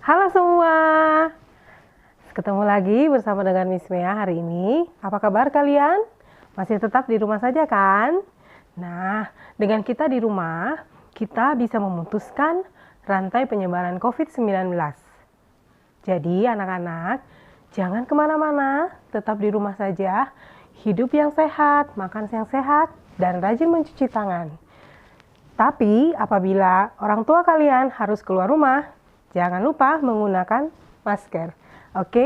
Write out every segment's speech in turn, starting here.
Halo semua, ketemu lagi bersama dengan Miss Mea hari ini. Apa kabar kalian? Masih tetap di rumah saja kan? Nah, dengan kita di rumah, kita bisa memutuskan rantai penyebaran COVID-19. Jadi anak-anak, jangan kemana-mana, tetap di rumah saja. Hidup yang sehat, makan yang sehat, dan rajin mencuci tangan. Tapi apabila orang tua kalian harus keluar rumah, jangan lupa menggunakan masker. Oke,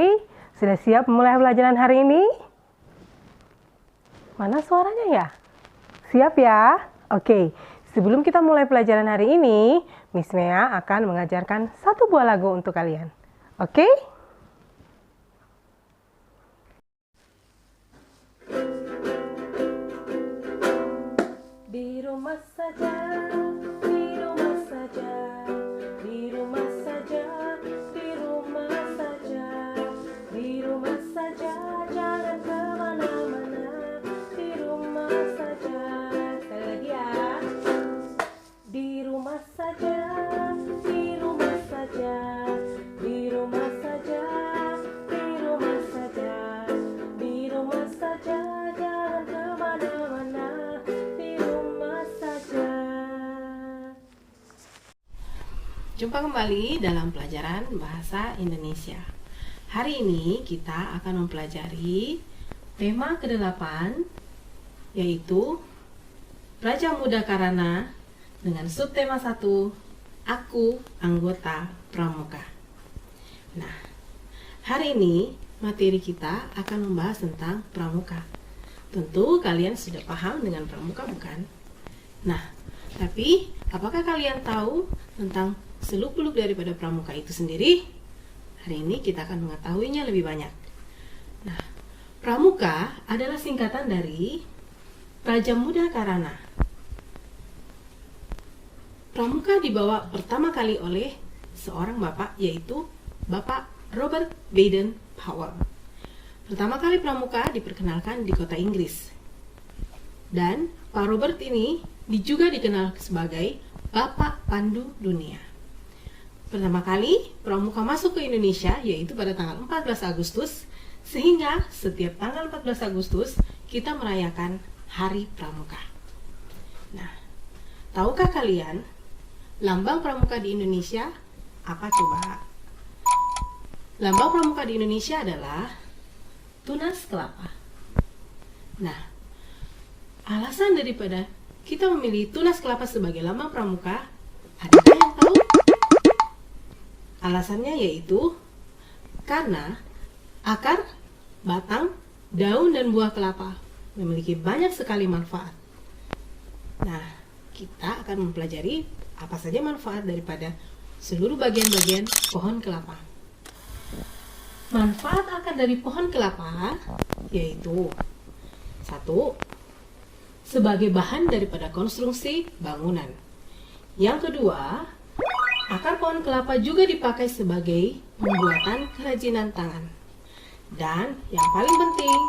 sudah siap memulai pelajaran hari ini? Mana suaranya ya? Siap ya? Oke, sebelum kita mulai pelajaran hari ini, Miss Mea akan mengajarkan satu buah lagu untuk kalian. Oke? Di rumah saja, di rumah saja, di rumah saja, di rumah saja, di rumah saja, jangan kemana-mana, di rumah saja. Sekali lagi ya. Di rumah saja, di rumah saja, di rumah saja, di rumah saja, di rumah saja, jangan kemana-mana. Jumpa kembali dalam pelajaran Bahasa Indonesia. Hari ini kita akan mempelajari tema ke-8, yaitu Raja Muda Karana dengan subtema 1, Aku Anggota Pramuka. Nah, hari ini materi kita akan membahas tentang pramuka. Tentu kalian sudah paham dengan pramuka, bukan? Nah, tapi apakah kalian tahu tentang seluk-beluk daripada pramuka itu sendiri? Hari ini kita akan mengetahuinya lebih banyak. Nah, pramuka adalah singkatan dari Raja Muda Karana. Pramuka dibawa pertama kali oleh seorang bapak, yaitu Bapak Robert Baden-Powell. Pertama kali pramuka diperkenalkan di kota Inggris. Dan Pak Robert ini juga dikenal sebagai Bapak Pandu Dunia. Pertama kali pramuka masuk ke Indonesia yaitu pada tanggal 14 Agustus, sehingga setiap tanggal 14 Agustus kita merayakan Hari Pramuka. Nah, tahukah kalian lambang pramuka di Indonesia apa coba? Lambang pramuka di Indonesia adalah tunas kelapa. Nah, alasan daripada kita memilih tunas kelapa sebagai lambang pramuka, adakah yang tahu? Alasannya yaitu karena akar, batang, daun, dan buah kelapa memiliki banyak sekali manfaat. Nah, kita akan mempelajari apa saja manfaat daripada seluruh bagian-bagian pohon kelapa. Manfaat akar dari pohon kelapa yaitu 1. Sebagai bahan daripada konstruksi bangunan. Yang kedua, akar pohon kelapa juga dipakai sebagai pembuatan kerajinan tangan. Dan yang paling penting,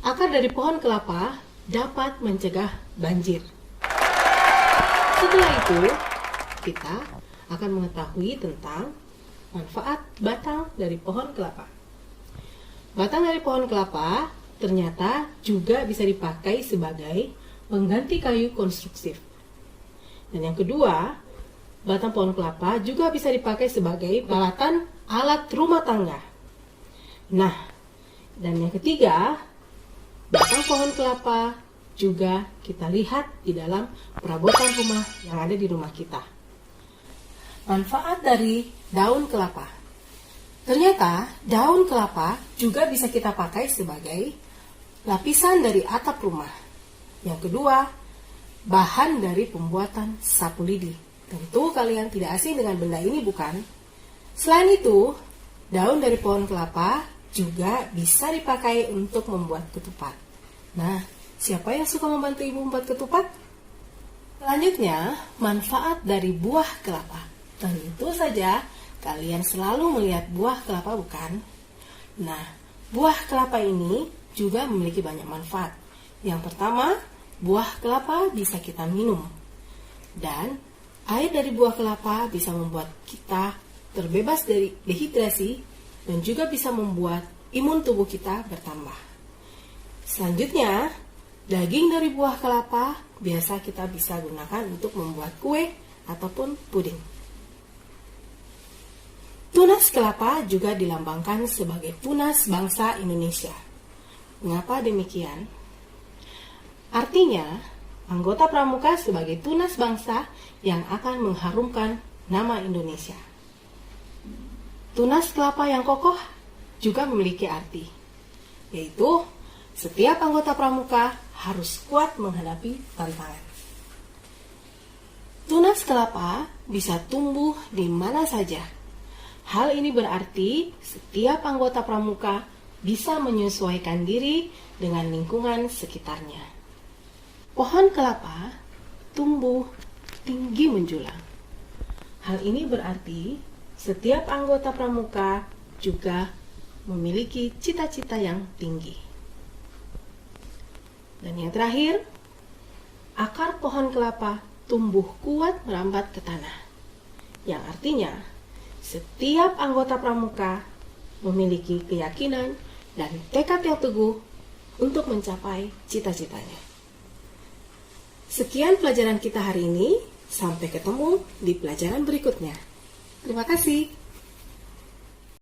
akar dari pohon kelapa dapat mencegah banjir. Setelah itu, kita akan mengetahui tentang manfaat batang dari pohon kelapa. Batang dari pohon kelapa ternyata juga bisa dipakai sebagai pengganti kayu konstruktif. Dan yang kedua, batang pohon kelapa juga bisa dipakai sebagai peralatan alat rumah tangga. Nah, dan yang ketiga, batang pohon kelapa juga kita lihat di dalam perabotan rumah yang ada di rumah kita. Manfaat dari daun kelapa. Ternyata daun kelapa juga bisa kita pakai sebagai lapisan dari atap rumah. Yang kedua, bahan dari pembuatan sapu lidi. Tentu kalian tidak asing dengan benda ini, bukan? Selain itu, daun dari pohon kelapa juga bisa dipakai untuk membuat ketupat. Nah, siapa yang suka membantu ibu membuat ketupat? Selanjutnya, manfaat dari buah kelapa. Tentu saja kalian selalu melihat buah kelapa, bukan? Nah, buah kelapa ini juga memiliki banyak manfaat. Yang pertama, buah kelapa bisa kita minum. Dan air dari buah kelapa bisa membuat kita terbebas dari dehidrasi, dan juga bisa membuat imun tubuh kita bertambah. Selanjutnya, daging dari buah kelapa biasa kita bisa gunakan untuk membuat kue ataupun puding. Tunas kelapa juga dilambangkan sebagai tunas bangsa Indonesia. Mengapa demikian? Artinya, anggota pramuka sebagai tunas bangsa yang akan mengharumkan nama Indonesia. Tunas kelapa yang kokoh juga memiliki arti, yaitu setiap anggota pramuka harus kuat menghadapi tantangan. Tunas kelapa bisa tumbuh di mana saja. Hal ini berarti setiap anggota pramuka bisa menyesuaikan diri dengan lingkungan sekitarnya. Pohon kelapa tumbuh tinggi menjulang. Hal ini berarti setiap anggota pramuka juga memiliki cita-cita yang tinggi. Dan yang terakhir, akar pohon kelapa tumbuh kuat merambat ke tanah, yang artinya setiap anggota pramuka memiliki keyakinan dan tekad yang teguh untuk mencapai cita-citanya. Sekian pelajaran kita hari ini, sampai ketemu di pelajaran berikutnya. Terima kasih.